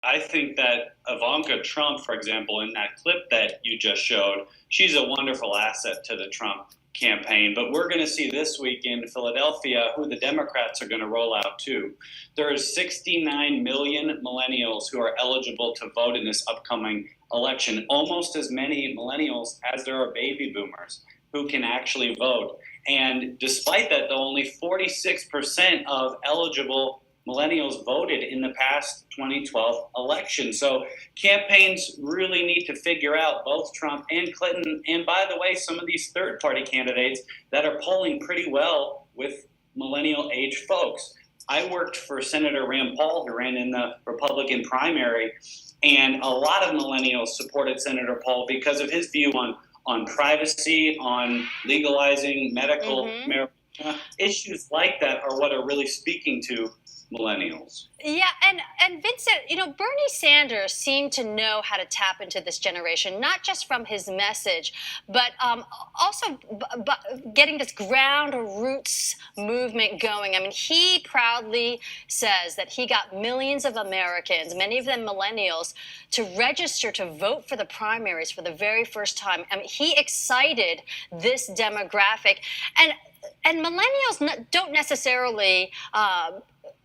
I think that Ivanka Trump, for example, in that clip that you just showed, she's a wonderful asset to the Trump campaign. But we're going to see this week in Philadelphia who the Democrats are going to roll out to. There is 69 million millennials who are eligible to vote in this upcoming election, almost as many millennials as there are baby boomers who can actually vote. And despite that, though, only 46% of eligible millennials voted in the past 2012 election. So campaigns really need to figure out, both Trump and Clinton, and by the way, some of these third-party candidates that are polling pretty well with millennial-age folks. I worked for Senator Rand Paul, who ran in the Republican primary, and a lot of millennials supported Senator Paul because of his view on privacy, on legalizing medical marijuana. Issues like that are what are really speaking to millennials. Yeah, and Vincent, Bernie Sanders seemed to know how to tap into this generation, not just from his message, but also getting this ground roots movement going. I mean, he proudly says that he got millions of Americans, many of them millennials, to register to vote for the primaries for the very first time. I mean, he excited this demographic, and millennials don't necessarily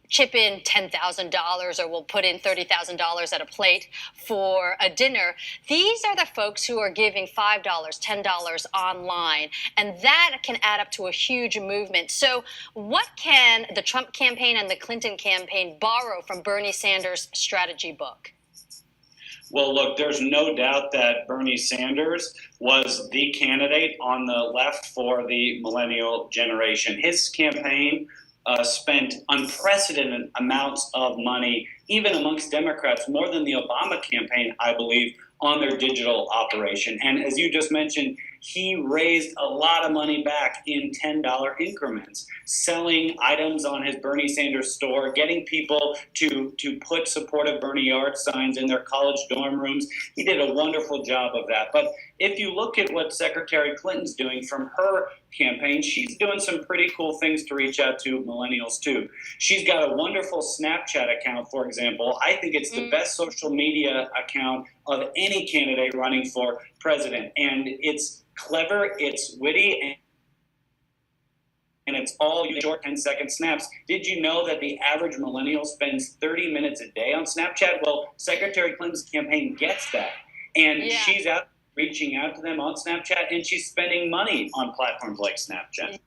chip in $10,000 or will put in $30,000 at a plate for a dinner. These are the folks who are giving $5, $10 online, and that can add up to a huge movement. So what can the Trump campaign and the Clinton campaign borrow from Bernie Sanders' strategy book? Well, look, there's no doubt that Bernie Sanders was the candidate on the left for the millennial generation. His campaign spent unprecedented amounts of money, even amongst Democrats, more than the Obama campaign, I believe, on their digital operation. And as you just mentioned, he raised a lot of money back in $10 increments, selling items on his Bernie Sanders store, getting people to put supportive Bernie yard signs in their college dorm rooms. He did a wonderful job of that. But if you look at what Secretary Clinton's doing from her campaign, she's doing some pretty cool things to reach out to millennials too. She's got a wonderful Snapchat account, for example. I think it's the best social media account of any candidate running for president. And it's clever, it's witty, and it's all short 10-second snaps. Did you know that the average millennial spends 30 minutes a day on Snapchat? Well, Secretary Clinton's campaign gets that. And she's out reaching out to them on Snapchat, and she's spending money on platforms like Snapchat.